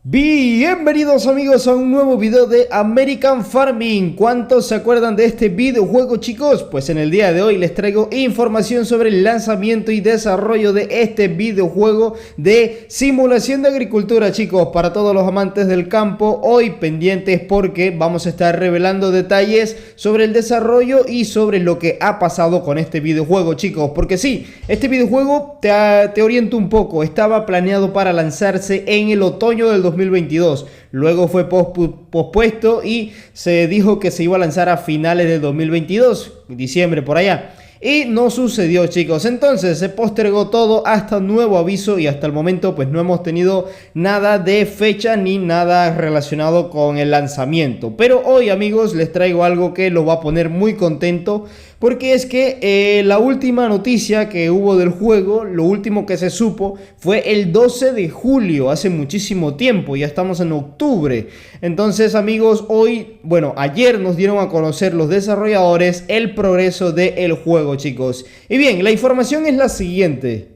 Bienvenidos amigos a un nuevo video de American Farming. ¿Cuántos se acuerdan de este videojuego, chicos? Pues en el día de hoy les traigo información sobre el lanzamiento y desarrollo de este videojuego de simulación de agricultura, chicos, para todos los amantes del campo. Hoy pendientes porque vamos a estar revelando detalles sobre el desarrollo y sobre lo que ha pasado con este videojuego, chicos. Porque sí, este videojuego te oriento un poco. Estaba planeado para lanzarse en el otoño del 2022, luego fue pospuesto y se dijo que se iba a lanzar a finales del 2022, diciembre por allá, y no sucedió, chicos. Entonces se postergó todo hasta nuevo aviso y hasta el momento pues no hemos tenido nada de fecha ni nada relacionado con el lanzamiento. Pero hoy, amigos, les traigo algo que lo va a poner muy contento, porque es que la última noticia que hubo del juego, lo último que se supo fue el 12 de julio, hace muchísimo tiempo, ya estamos en octubre. Entonces, amigos, ayer nos dieron a conocer los desarrolladores el progreso del juego, chicos. Y bien, la información es la siguiente.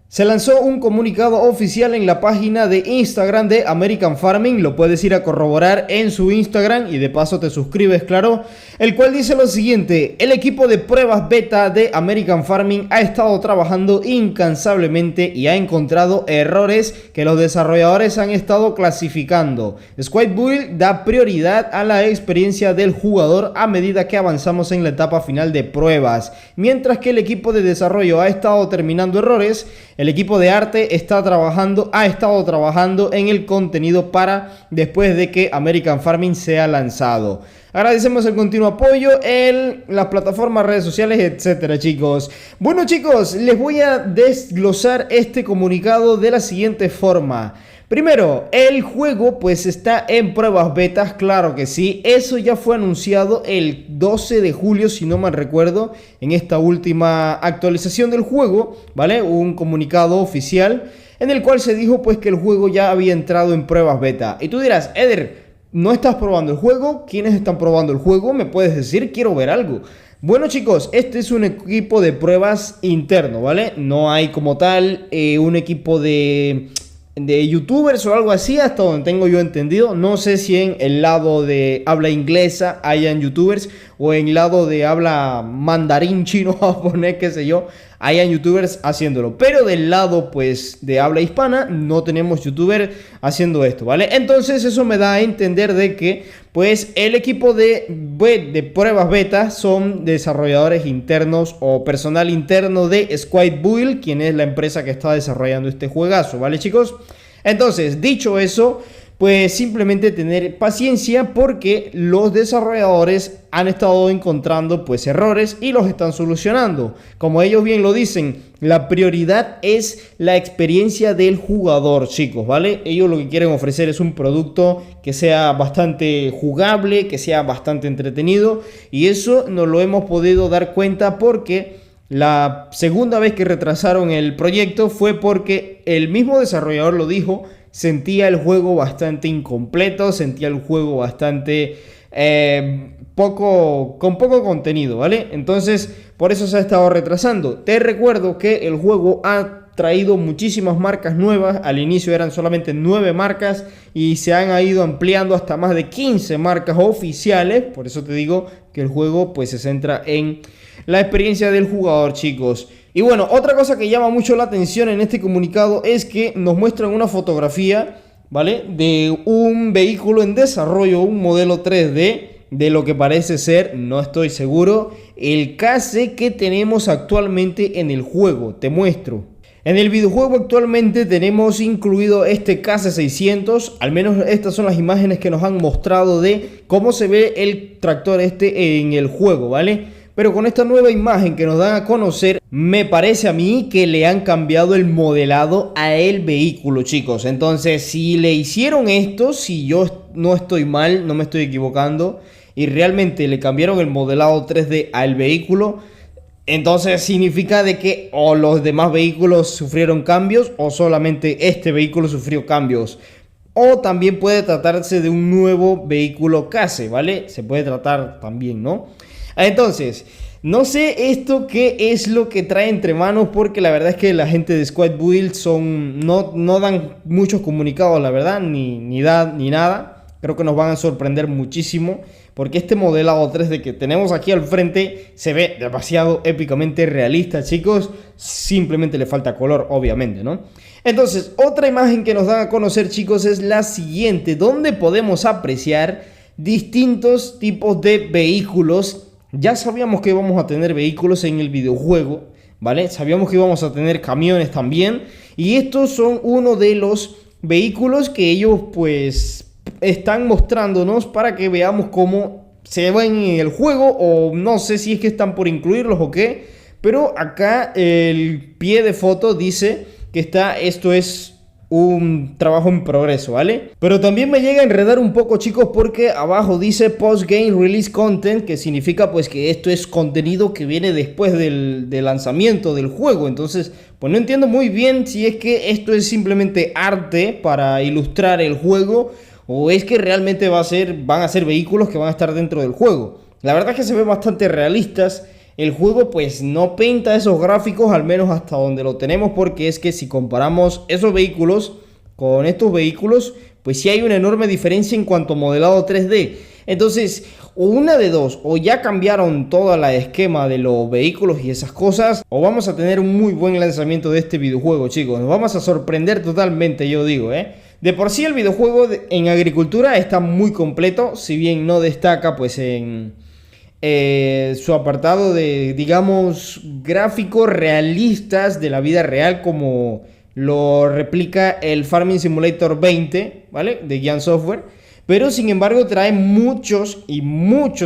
Se lanzó un comunicado oficial en la página de Instagram de American Farming, lo puedes ir a corroborar en su Instagram y de paso te suscribes, claro, el cual dice lo siguiente: el equipo de pruebas beta de American Farming ha estado trabajando incansablemente y ha encontrado errores que los desarrolladores han estado clasificando. Squid Build da prioridad a la experiencia del jugador a medida que avanzamos en la etapa final de pruebas, mientras que el equipo de desarrollo ha estado terminando errores. El equipo de arte ha estado trabajando en el contenido para después de que American Farming sea lanzado. Agradecemos el continuo apoyo en las plataformas, redes sociales, etcétera, chicos. Bueno, chicos, les voy a desglosar este comunicado de la siguiente forma. Primero, el juego pues está en pruebas betas, claro que sí. Eso ya fue anunciado el 12 de julio, si no mal recuerdo, en esta última actualización del juego, ¿vale? Un comunicado oficial en el cual se dijo pues que el juego ya había entrado en pruebas beta. Y tú dirás, Eder, ¿no estás probando el juego? ¿Quiénes están probando el juego? ¿Me puedes decir? Quiero ver algo. Bueno, chicos, este es un equipo de pruebas interno, ¿vale? No hay como tal un equipo de youtubers o algo así, hasta donde tengo yo entendido. No sé si en el lado de habla inglesa hayan youtubers o en el lado de habla mandarín chino japonés, qué sé yo, hayan youtubers haciéndolo, pero del lado pues de habla hispana no tenemos youtubers haciendo esto, ¿vale? Entonces eso me da a entender de que pues el equipo de pruebas beta son desarrolladores internos o personal interno de Squid Build, quien es la empresa que está desarrollando este juegazo, ¿vale, chicos? Entonces, dicho eso, pues simplemente tener paciencia porque los desarrolladores han estado encontrando pues errores y los están solucionando. Como ellos bien lo dicen, la prioridad es la experiencia del jugador, chicos, ¿vale? Ellos lo que quieren ofrecer es un producto que sea bastante jugable, que sea bastante entretenido, y eso nos lo hemos podido dar cuenta porque la segunda vez que retrasaron el proyecto fue porque el mismo desarrollador lo dijo. Sentía el juego bastante incompleto, sentía el juego bastante con poco contenido, ¿vale? Entonces, por eso se ha estado retrasando. Te recuerdo que el juego ha traído muchísimas marcas nuevas. Al inicio eran solamente 9 marcas y se han ido ampliando hasta más de 15 marcas oficiales. Por eso te digo que el juego pues se centra en la experiencia del jugador, chicos. Y bueno, otra cosa que llama mucho la atención en este comunicado es que nos muestran una fotografía, ¿vale? De un vehículo en desarrollo, un modelo 3D, de lo que parece ser, no estoy seguro, el KC que tenemos actualmente en el juego. Te muestro. En el videojuego actualmente tenemos incluido este KC600, al menos estas son las imágenes que nos han mostrado de cómo se ve el tractor este en el juego, ¿vale? Pero con esta nueva imagen que nos dan a conocer, me parece a mí que le han cambiado el modelado a el vehículo, chicos. Entonces, si le hicieron esto, si yo no estoy mal, no me estoy equivocando, y realmente le cambiaron el modelado 3D al vehículo, entonces significa de que o los demás vehículos sufrieron cambios o solamente este vehículo sufrió cambios. O también puede tratarse de un nuevo vehículo KC, ¿vale? Se puede tratar también, ¿no? Entonces, No sé esto qué es lo que trae entre manos, porque la verdad es que la gente de Squad Build no dan muchos comunicados, la verdad, ni nada. Creo que nos van a sorprender muchísimo, porque este modelado 3D que tenemos aquí al frente se ve demasiado épicamente realista, chicos. Simplemente le falta color, obviamente, ¿no? Entonces, otra imagen que nos dan a conocer, chicos, es la siguiente, donde podemos apreciar distintos tipos de vehículos. Ya sabíamos que íbamos a tener vehículos en el videojuego, ¿vale? Sabíamos que íbamos a tener camiones también. Y estos son uno de los vehículos que ellos pues están mostrándonos para que veamos cómo se ven en el juego. O no sé si es que están por incluirlos o qué. Pero acá el pie de foto dice que esto es un trabajo en progreso, ¿vale? Pero también me llega a enredar un poco, chicos, porque abajo dice Post Game Release Content, que significa pues que esto es contenido que viene después del lanzamiento del juego. Entonces, pues no entiendo muy bien si es que esto es simplemente arte para ilustrar el juego o es que realmente van a ser vehículos que van a estar dentro del juego. La verdad es que se ven bastante realistas. El juego pues no pinta esos gráficos, al menos hasta donde lo tenemos, porque es que si comparamos esos vehículos con estos vehículos, pues sí hay una enorme diferencia en cuanto a modelado 3D. Entonces, o una de dos, o ya cambiaron toda la esquema de los vehículos y esas cosas, o vamos a tener un muy buen lanzamiento de este videojuego, chicos. Nos vamos a sorprender totalmente, yo digo, ¿eh? De por sí el videojuego en agricultura está muy completo, si bien no destaca pues en su apartado de, digamos, gráficos realistas de la vida real, como lo replica el Farming Simulator 20, ¿vale? De Giant Software. Pero sin embargo trae muchos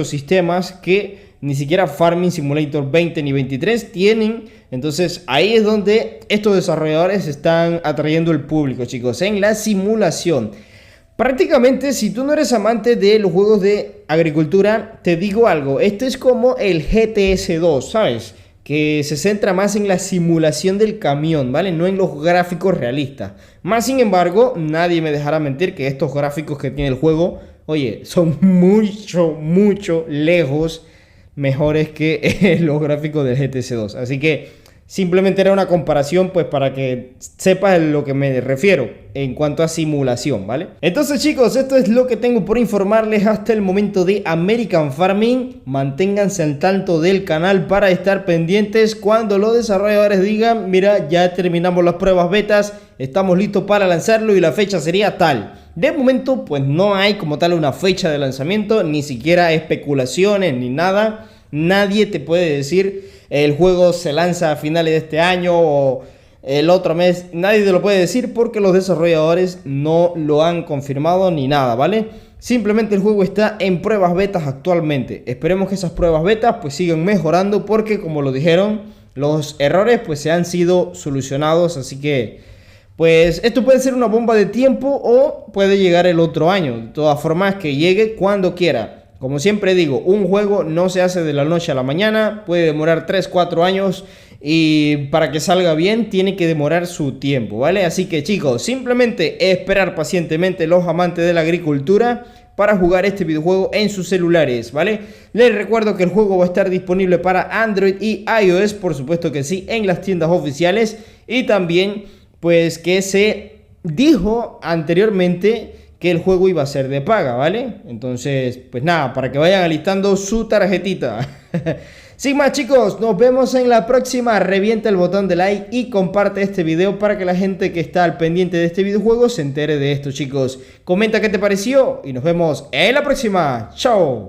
sistemas que ni siquiera Farming Simulator 20 ni 23 tienen. Entonces ahí es donde estos desarrolladores están atrayendo el público, chicos, en la simulación. Prácticamente, si tú no eres amante de los juegos de agricultura, te digo algo, esto es como el GTS 2, ¿sabes? Que se centra más en la simulación del camión, ¿vale? No en los gráficos realistas. Más sin embargo, nadie me dejará mentir que estos gráficos que tiene el juego, oye, son mucho lejos mejores que los gráficos del GTS 2. Así que simplemente era una comparación pues para que sepas a lo que me refiero en cuanto a simulación, ¿vale? Entonces, chicos, esto es lo que tengo por informarles hasta el momento de American Farming. Manténganse al tanto del canal para estar pendientes cuando los desarrolladores digan: mira, ya terminamos las pruebas betas, estamos listos para lanzarlo y la fecha sería tal. De momento pues no hay como tal una fecha de lanzamiento, ni siquiera especulaciones ni nada. Nadie te puede decir el juego se lanza a finales de este año o el otro mes. Nadie te lo puede decir porque los desarrolladores no lo han confirmado ni nada, ¿vale? Simplemente el juego está en pruebas betas actualmente. Esperemos que esas pruebas betas pues sigan mejorando, porque como lo dijeron, los errores pues se han sido solucionados. Así que pues esto puede ser una bomba de tiempo o puede llegar el otro año. De todas formas, que llegue cuando quiera. Como siempre digo, un juego no se hace de la noche a la mañana, puede demorar 3-4 años y para que salga bien tiene que demorar su tiempo, ¿vale? Así que, chicos, simplemente esperar pacientemente los amantes de la agricultura para jugar este videojuego en sus celulares, ¿vale? Les recuerdo que el juego va a estar disponible para Android y iOS, por supuesto que sí, en las tiendas oficiales, y también pues que se dijo anteriormente que el juego iba a ser de paga, ¿vale? Entonces, pues nada, para que vayan alistando su tarjetita. Sin más, chicos, nos vemos en la próxima. Revienta el botón de like y comparte este video para que la gente que está al pendiente de este videojuego se entere de esto, chicos. Comenta qué te pareció y nos vemos en la próxima. ¡Chao!